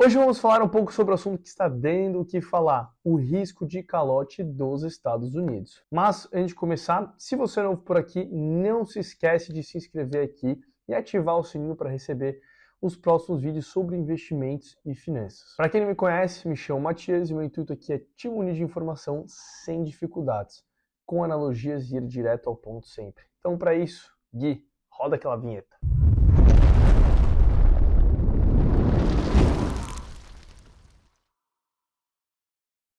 Hoje vamos falar um pouco sobre o assunto que está dando o que falar, o risco de calote dos Estados Unidos. Mas, antes de começar, se você é novo por aqui, não se esquece de se inscrever aqui e ativar o sininho para receber os próximos vídeos sobre investimentos e finanças. Para quem não me conhece, me chamo Matias e meu intuito aqui é te munir de informação sem dificuldades, com analogias e ir direto ao ponto sempre. Então, para isso, Gui, roda aquela vinheta.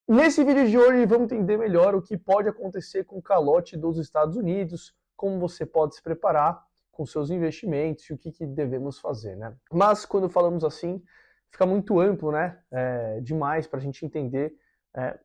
Nesse vídeo de hoje vamos entender melhor o que pode acontecer com o calote dos Estados Unidos, como você pode se preparar com seus investimentos e o que devemos fazer, né? Mas quando falamos assim, fica muito amplo, né? Demais para a gente entender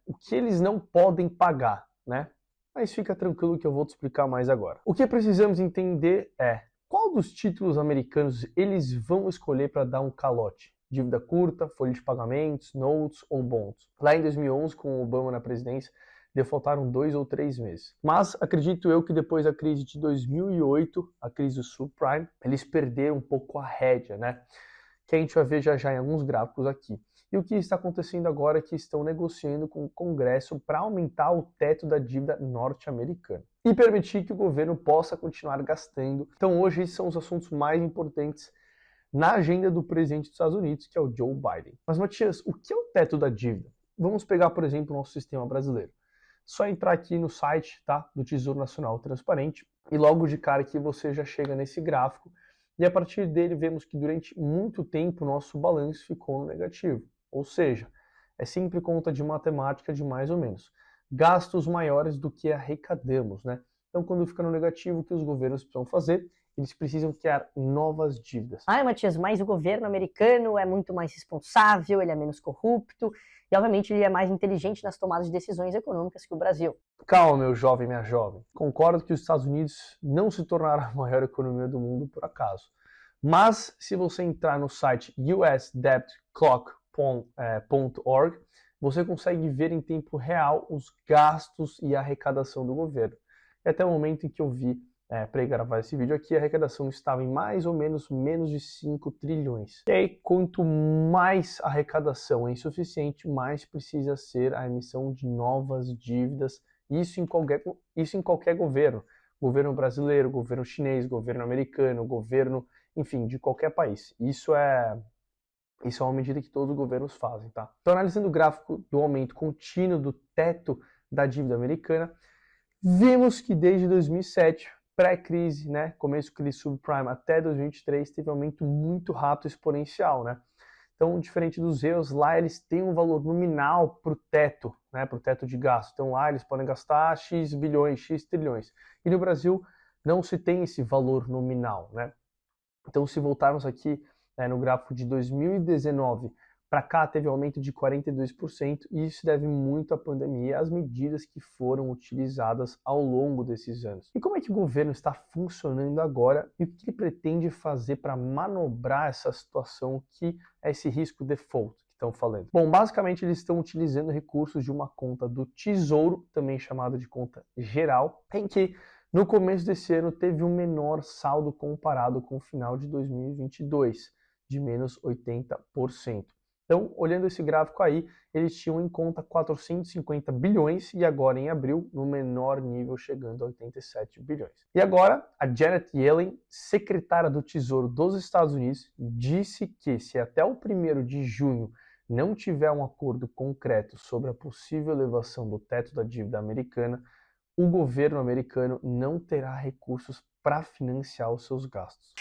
o que eles não podem pagar, né? Mas fica tranquilo que eu vou te explicar mais agora. O que precisamos entender é qual dos títulos americanos eles vão escolher para dar um calote. Dívida curta, folha de pagamentos, notes ou bonds. Lá em 2011, com o Obama na presidência, defaultaram 2 ou 3 meses. Mas acredito eu que depois da crise de 2008, a crise do subprime, eles perderam um pouco a rédea, né? Que a gente vai ver já em alguns gráficos aqui. E o que está acontecendo agora é que estão negociando com o Congresso para aumentar o teto da dívida norte-americana e permitir que o governo possa continuar gastando. Então hoje esses são os assuntos mais importantes na agenda do presidente dos Estados Unidos, que é o Joe Biden. Mas, Matias, o que é o teto da dívida? Vamos pegar, por exemplo, o nosso sistema brasileiro. Só entrar aqui no site, tá, do Tesouro Nacional Transparente e logo de cara aqui você já chega nesse gráfico e a partir dele vemos que durante muito tempo o nosso balanço ficou no negativo. Ou seja, é sempre conta de matemática de mais ou menos. Gastos maiores do que arrecadamos, né? Então, quando fica no negativo, o que os governos precisam fazer? Eles precisam criar novas dívidas. Matias, mas o governo americano é muito mais responsável, ele é menos corrupto e, obviamente, ele é mais inteligente nas tomadas de decisões econômicas que o Brasil. Calma, meu jovem, minha jovem. Concordo que os Estados Unidos não se tornaram a maior economia do mundo por acaso. Mas, se você entrar no site usdebtclock.org, você consegue ver em tempo real os gastos e a arrecadação do governo. E até o momento em que eu vi para gravar esse vídeo aqui, a arrecadação estava em mais ou menos de 5 trilhões. E aí, quanto mais arrecadação é insuficiente, mais precisa ser a emissão de novas dívidas, isso em qualquer governo. Governo brasileiro, governo chinês, governo americano, governo, enfim, de qualquer país. Isso é uma medida que todos os governos fazem, tá? Então, analisando o gráfico do aumento contínuo do teto da dívida americana, vemos que desde 2007, pré-crise, né, começo crise subprime até 2023, teve um aumento muito rápido exponencial, né? Então, diferente dos euros, lá eles têm um valor nominal para o teto, né, para o teto de gasto. Então, lá eles podem gastar X bilhões, X trilhões. E no Brasil, não se tem esse valor nominal, né? Então, se voltarmos aqui no gráfico de 2019 para cá, teve um aumento de 42%, e isso deve muito à pandemia e às medidas que foram utilizadas ao longo desses anos. E como é que o governo está funcionando agora e o que ele pretende fazer para manobrar essa situação que é esse risco default que estão falando? Bom, basicamente eles estão utilizando recursos de uma conta do Tesouro, também chamada de conta geral, em que no começo desse ano teve um menor saldo comparado com o final de 2022, de menos 80%. Então, olhando esse gráfico aí, eles tinham em conta 450 bilhões e agora em abril, no menor nível, chegando a 87 bilhões. E agora, a Janet Yellen, secretária do Tesouro dos Estados Unidos, disse que se até o 1º de junho não tiver um acordo concreto sobre a possível elevação do teto da dívida americana, o governo americano não terá recursos para financiar os seus gastos.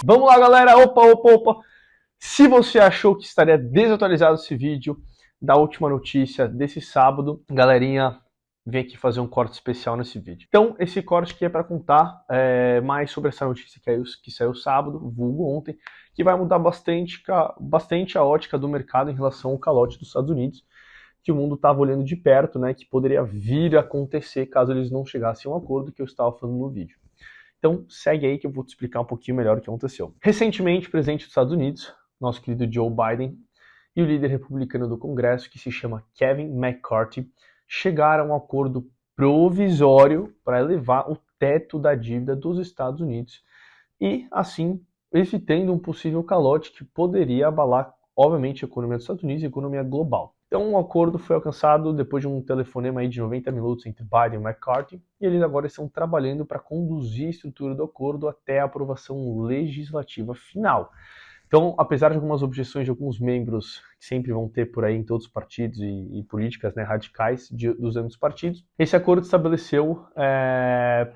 Vamos lá, galera. Opa. Se você achou que estaria desatualizado esse vídeo da última notícia desse sábado, galerinha, vem aqui fazer um corte especial nesse vídeo. Então, esse corte aqui é para contar mais sobre essa notícia que saiu sábado, vulgo ontem, que vai mudar bastante a ótica do mercado em relação ao calote dos Estados Unidos, que o mundo estava olhando de perto, né, que poderia vir a acontecer caso eles não chegassem a um acordo que eu estava falando no vídeo. Então, segue aí que eu vou te explicar um pouquinho melhor o que aconteceu. Recentemente, o presidente dos Estados Unidos, nosso querido Joe Biden, e o líder republicano do Congresso, que se chama Kevin McCarthy, chegaram a um acordo provisório para elevar o teto da dívida dos Estados Unidos e, assim, evitando um possível calote que poderia abalar, obviamente, a economia dos Estados Unidos e a economia global. Então, um acordo foi alcançado depois de um telefonema aí de 90 minutos entre Biden e McCarthy, e eles agora estão trabalhando para conduzir a estrutura do acordo até a aprovação legislativa final. Então, apesar de algumas objeções de alguns membros que sempre vão ter por aí em todos os partidos e políticas, né, radicais dos ambos partidos, esse acordo estabeleceu,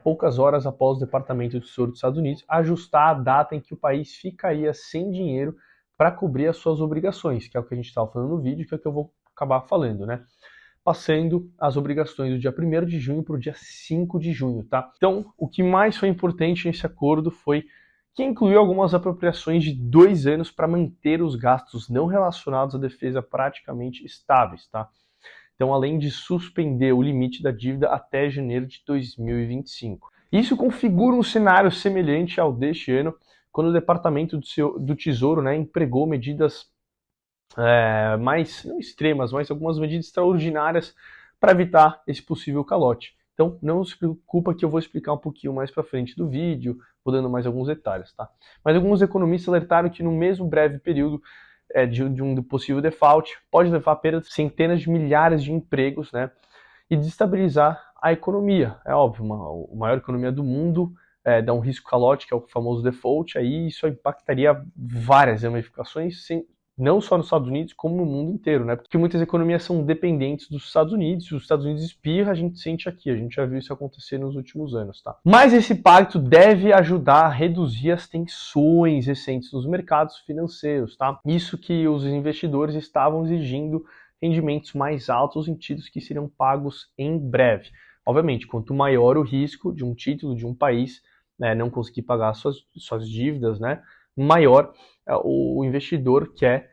poucas horas após o Departamento do Tesouro dos Estados Unidos ajustar a data em que o país ficaria sem dinheiro para cobrir as suas obrigações, que é o que a gente estava falando no vídeo, que é o que eu vou acabar falando, né? Passando as obrigações do dia 1º de junho para o dia 5 de junho, tá? Então, o que mais foi importante nesse acordo foi que incluiu algumas apropriações de 2 anos para manter os gastos não relacionados à defesa praticamente estáveis, tá? Então, além de suspender o limite da dívida até janeiro de 2025. Isso configura um cenário semelhante ao deste ano, quando o Departamento do Tesouro, né, empregou medidas mais, não extremas, mas algumas medidas extraordinárias para evitar esse possível calote. Então, não se preocupa que eu vou explicar um pouquinho mais para frente do vídeo, vou dando mais alguns detalhes, tá? Mas alguns economistas alertaram que no mesmo breve período de um possível default, pode levar a perda de centenas de milhares de empregos, né? E desestabilizar a economia. É óbvio, a maior economia do mundo dá um risco calote, que é o famoso default, aí isso impactaria várias ramificações, não só nos Estados Unidos, como no mundo inteiro, né? Porque muitas economias são dependentes dos Estados Unidos, se os Estados Unidos espirra, a gente sente aqui, a gente já viu isso acontecer nos últimos anos, tá? Mas esse pacto deve ajudar a reduzir as tensões recentes nos mercados financeiros, tá? Isso que os investidores estavam exigindo rendimentos mais altos em títulos que seriam pagos em breve. Obviamente, quanto maior o risco de um título de um país, né, não conseguir pagar suas dívidas, né, maior o investidor quer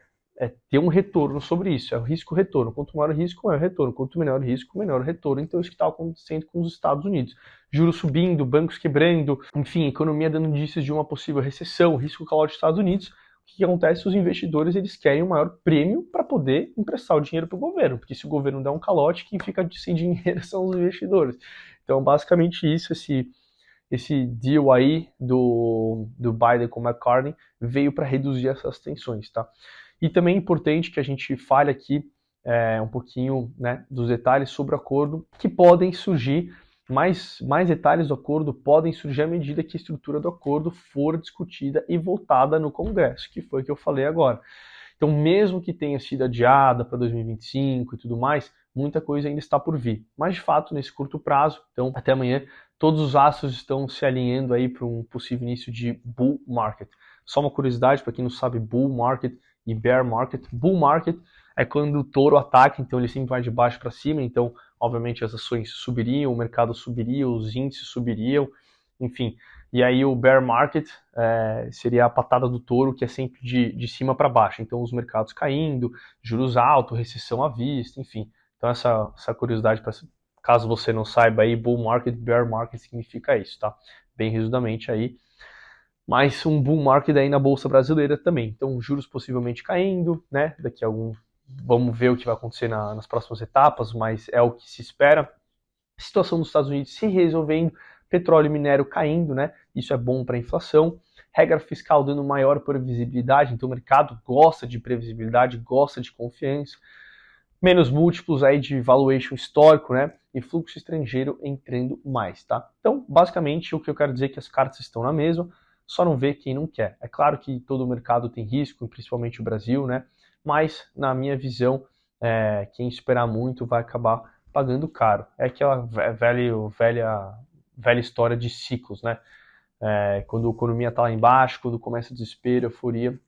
ter um retorno sobre isso. É o risco-retorno. Quanto maior o risco, maior o retorno. Quanto menor o risco, menor o retorno. Então, isso que está acontecendo com os Estados Unidos. Juros subindo, bancos quebrando, enfim, economia dando indícios de uma possível recessão, risco calote dos Estados Unidos. O que acontece? Os investidores eles querem um maior prêmio para poder emprestar o dinheiro para o governo, porque se o governo der um calote, quem fica sem dinheiro são os investidores. Então, basicamente isso, esse deal aí do Biden com o McCarthy veio para reduzir essas tensões, tá? E também é importante que a gente fale aqui um pouquinho, né, dos detalhes sobre o acordo que podem surgir, mais detalhes do acordo podem surgir à medida que a estrutura do acordo for discutida e votada no Congresso, que foi o que eu falei agora. Então, mesmo que tenha sido adiada para 2025 e tudo mais, muita coisa ainda está por vir. Mas, de fato, nesse curto prazo, então, até amanhã, todos os astros estão se alinhando aí para um possível início de bull market. Só uma curiosidade, para quem não sabe, bull market e bear market. Bull market é quando o touro ataca, então ele sempre vai de baixo para cima, então, obviamente, as ações subiriam, o mercado subiria, os índices subiriam, enfim. E aí o bear market seria a patada do touro, que é sempre de cima para baixo. Então os mercados caindo, juros altos, recessão à vista, enfim. Então essa curiosidade, caso você não saiba aí, bull market, bear market significa isso, tá? Bem resumidamente aí. Mas um bull market aí na Bolsa Brasileira também. Então juros possivelmente caindo, né? Daqui a vamos ver o que vai acontecer nas próximas etapas, mas é o que se espera. A situação dos Estados Unidos se resolvendo, petróleo e minério caindo, né? Isso é bom para a inflação. Regra fiscal dando maior previsibilidade, então o mercado gosta de previsibilidade, gosta de confiança. Menos múltiplos aí de valuation histórico, né? E fluxo estrangeiro entrando mais, tá? Então, basicamente, o que eu quero dizer é que as cartas estão na mesa, só não vê quem não quer. É claro que todo o mercado tem risco, principalmente o Brasil, né? Mas, na minha visão, quem esperar muito vai acabar pagando caro. É aquela velha história de ciclos, né? Quando a economia está lá embaixo, quando começa o desespero, euforia,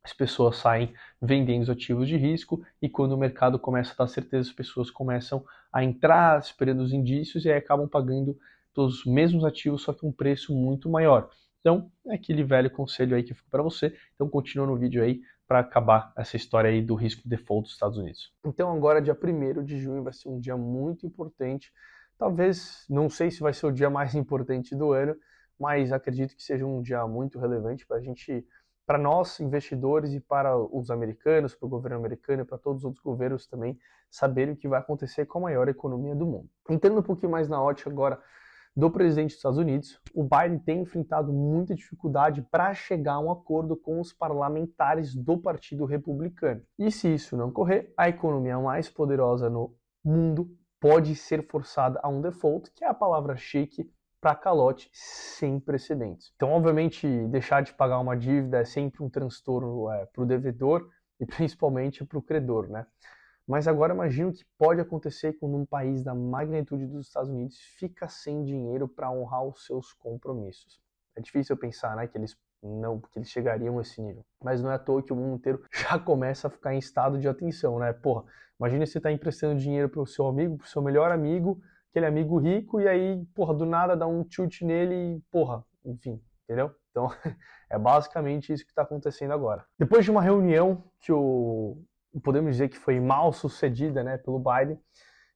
as pessoas saem vendendo os ativos de risco e quando o mercado começa a dar certeza, as pessoas começam a entrar esperando os indícios e aí acabam pagando pelos mesmos ativos, só que um preço muito maior. Então, é aquele velho conselho aí que fica para você. Então, continua no vídeo aí para acabar essa história aí do risco de default dos Estados Unidos. Então, agora, dia 1º de junho, vai ser um dia muito importante. Talvez, não sei se vai ser o dia mais importante do ano, mas acredito que seja um dia muito relevante para nós, investidores, e para os americanos, para o governo americano e para todos os outros governos também, saberem o que vai acontecer com a maior economia do mundo. Entrando um pouquinho mais na ótica agora do presidente dos Estados Unidos, o Biden tem enfrentado muita dificuldade para chegar a um acordo com os parlamentares do Partido Republicano. E se isso não ocorrer, a economia mais poderosa no mundo pode ser forçada a um default, que é a palavra chique para calote sem precedentes. Então, obviamente, deixar de pagar uma dívida é sempre um transtorno para o devedor e principalmente para o credor, né? Mas agora imagina o que pode acontecer quando um país da magnitude dos Estados Unidos fica sem dinheiro para honrar os seus compromissos. É difícil pensar, né, que eles chegariam a esse nível. Mas não é à toa que o mundo inteiro já começa a ficar em estado de atenção, né? Porra, imagina você tá emprestando dinheiro para o seu amigo, para o seu melhor amigo, aquele amigo rico, e aí, porra, do nada dá um chute nele e, porra, enfim, entendeu? Então, é basicamente isso que está acontecendo agora. Depois de uma reunião que podemos dizer que foi mal sucedida, né, pelo Biden,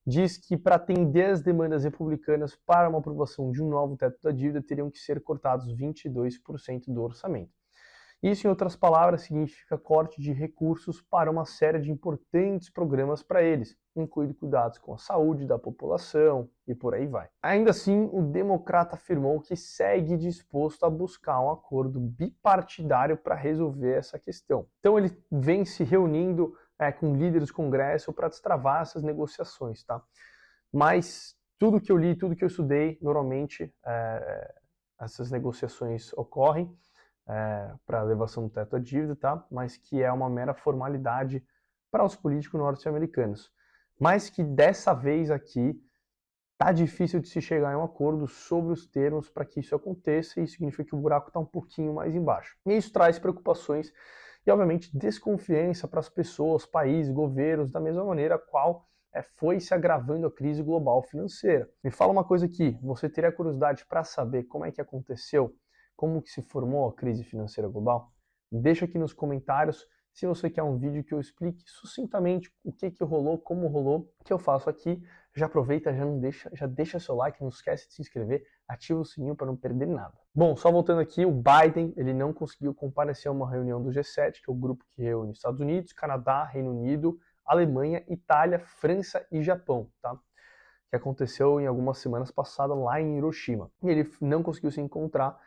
diz que para atender as demandas republicanas para uma aprovação de um novo teto da dívida teriam que ser cortados 22% do orçamento. Isso, em outras palavras, significa corte de recursos para uma série de importantes programas para eles, incluindo cuidados com a saúde da população e por aí vai. Ainda assim, o democrata afirmou que segue disposto a buscar um acordo bipartidário para resolver essa questão. Então ele vem se reunindo com líderes do Congresso para destravar essas negociações, tá? Mas tudo que eu li, tudo que eu estudei, normalmente essas negociações ocorrem para a elevação do teto da dívida, tá? Mas que é uma mera formalidade para os políticos norte-americanos. Mas que dessa vez aqui tá difícil de se chegar a um acordo sobre os termos para que isso aconteça, e isso significa que o buraco está um pouquinho mais embaixo. E isso traz preocupações e, obviamente, desconfiança para as pessoas, países, governos, da mesma maneira qual foi se agravando a crise global financeira. Me fala uma coisa aqui, você teria curiosidade para saber como é que aconteceu, como que se formou a crise financeira global? Deixa aqui nos comentários. Se você quer um vídeo que eu explique sucintamente o que rolou, como rolou, que eu faço aqui, já aproveita, já deixa seu like, não esquece de se inscrever, ativa o sininho para não perder nada. Bom, só voltando aqui, o Biden, ele não conseguiu comparecer a uma reunião do G7, que é o grupo que reúne Estados Unidos, Canadá, Reino Unido, Alemanha, Itália, França e Japão, tá? Que aconteceu em algumas semanas passadas lá em Hiroshima. E ele não conseguiu se encontrar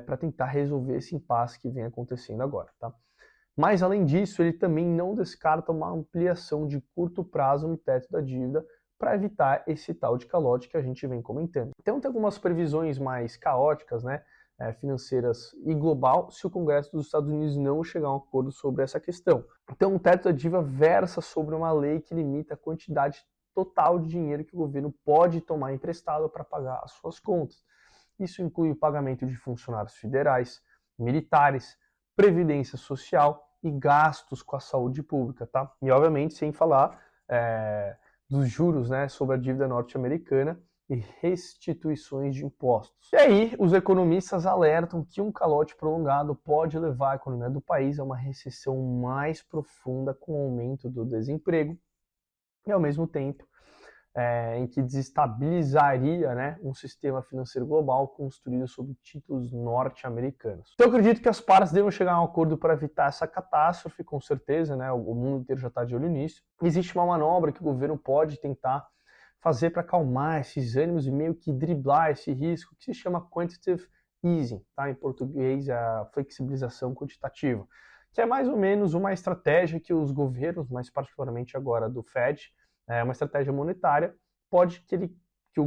para tentar resolver esse impasse que vem acontecendo agora, tá? Mas, além disso, ele também não descarta uma ampliação de curto prazo no teto da dívida para evitar esse tal de calote que a gente vem comentando. Então, tem algumas previsões mais caóticas, né, financeiras e global, se o Congresso dos Estados Unidos não chegar a um acordo sobre essa questão. Então, o teto da dívida versa sobre uma lei que limita a quantidade total de dinheiro que o governo pode tomar emprestado para pagar as suas contas. Isso inclui o pagamento de funcionários federais, militares, previdência social e gastos com a saúde pública, tá? E, obviamente, sem falar dos juros, né, sobre a dívida norte-americana e restituições de impostos. E aí, os economistas alertam que um calote prolongado pode levar a economia do país a uma recessão mais profunda com o aumento do desemprego e, ao mesmo tempo, em que desestabilizaria, né, um sistema financeiro global construído sob títulos norte-americanos. Então eu acredito que as partes devem chegar a um acordo para evitar essa catástrofe, com certeza, né, o mundo inteiro já está de olho nisso. Existe uma manobra que o governo pode tentar fazer para acalmar esses ânimos e meio que driblar esse risco, que se chama quantitative easing, tá? Em português, a flexibilização quantitativa, que é mais ou menos uma estratégia que os governos, mais particularmente agora do Fed, uma estratégia monetária, que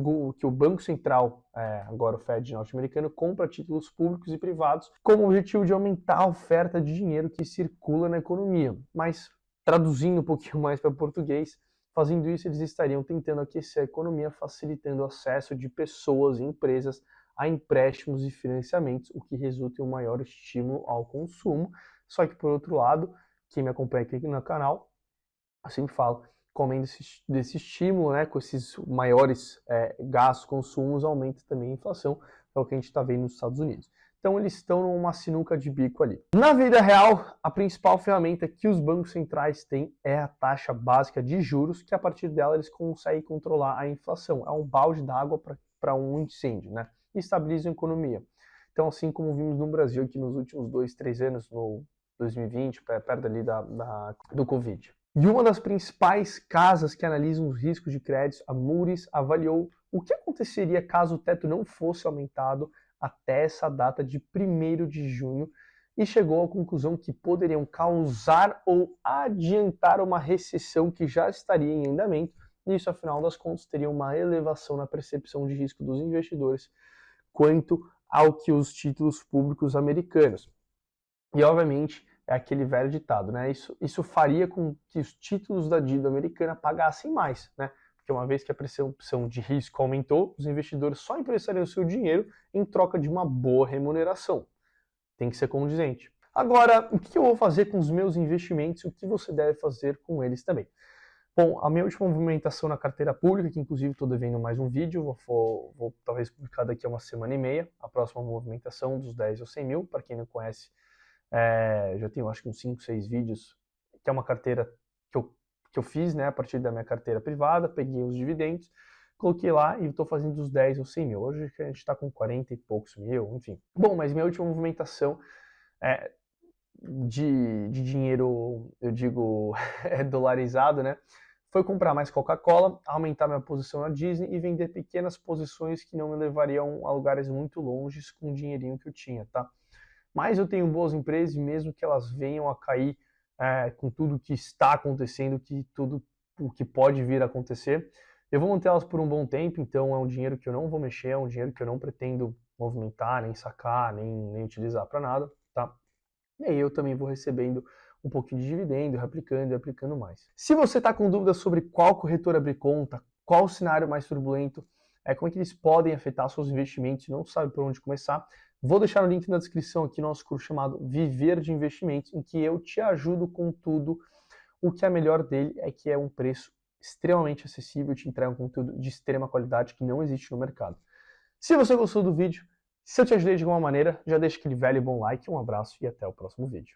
o Banco Central, agora o Fed norte-americano, compra títulos públicos e privados com o objetivo de aumentar a oferta de dinheiro que circula na economia. Mas, traduzindo um pouquinho mais para português, fazendo isso, eles estariam tentando aquecer a economia, facilitando o acesso de pessoas e empresas a empréstimos e financiamentos, o que resulta em um maior estímulo ao consumo. Só que, por outro lado, quem me acompanha aqui no canal, eu sempre falo, comendo desse estímulo, né, com esses maiores gastos, consumos, aumenta também a inflação, é o que a gente está vendo nos Estados Unidos. Então eles estão numa sinuca de bico ali. Na vida real, a principal ferramenta que os bancos centrais têm é a taxa básica de juros, que a partir dela eles conseguem controlar a inflação. É um balde d'água para um incêndio, né? E estabiliza a economia. Então, assim como vimos no Brasil aqui nos últimos 2-3 anos, no 2020, perto ali do Covid. E uma das principais casas que analisam os riscos de crédito, a Moody's, avaliou o que aconteceria caso o teto não fosse aumentado até essa data de 1º de junho, e chegou à conclusão que poderiam causar ou adiantar uma recessão que já estaria em andamento, e isso, afinal das contas, teria uma elevação na percepção de risco dos investidores quanto ao que os títulos públicos americanos. E, obviamente, é aquele velho ditado, né? Isso faria com que os títulos da dívida americana pagassem mais, né? Porque uma vez que a percepção de risco aumentou, os investidores só emprestariam o seu dinheiro em troca de uma boa remuneração. Tem que ser condizente. Agora, o que eu vou fazer com os meus investimentos e o que você deve fazer com eles também? Bom, a minha última movimentação na carteira pública, que inclusive estou devendo mais um vídeo, vou talvez publicar daqui a uma semana e meia, a próxima movimentação dos 10 ou 100 mil, para quem não conhece, já tenho acho que uns 5, 6 vídeos, que é uma carteira que eu fiz, né, a partir da minha carteira privada, peguei os dividendos, coloquei lá e estou fazendo os 10 ou 100 mil. Hoje a gente está com 40 e poucos mil, enfim. Bom, mas minha última movimentação de dinheiro, eu digo, dolarizado, né, foi comprar mais Coca-Cola, aumentar minha posição na Disney e vender pequenas posições que não me levariam a lugares muito longes com o dinheirinho que eu tinha, tá? Mas eu tenho boas empresas e mesmo que elas venham a cair com tudo que está acontecendo, tudo o que pode vir a acontecer, eu vou manter elas por um bom tempo, então é um dinheiro que eu não vou mexer, é um dinheiro que eu não pretendo movimentar, nem sacar, nem utilizar para nada, tá? E aí eu também vou recebendo um pouquinho de dividendo, replicando e aplicando mais. Se você está com dúvidas sobre qual corretora abrir conta, qual o cenário mais turbulento, como é que eles podem afetar seus investimentos e não sabe por onde começar, vou deixar o link na descrição aqui no nosso curso chamado Viver de Investimentos, em que eu te ajudo com tudo. O que é melhor dele é que é um preço extremamente acessível, te entrega um conteúdo de extrema qualidade que não existe no mercado. Se você gostou do vídeo, se eu te ajudei de alguma maneira, já deixa aquele velho e bom like, um abraço e até o próximo vídeo.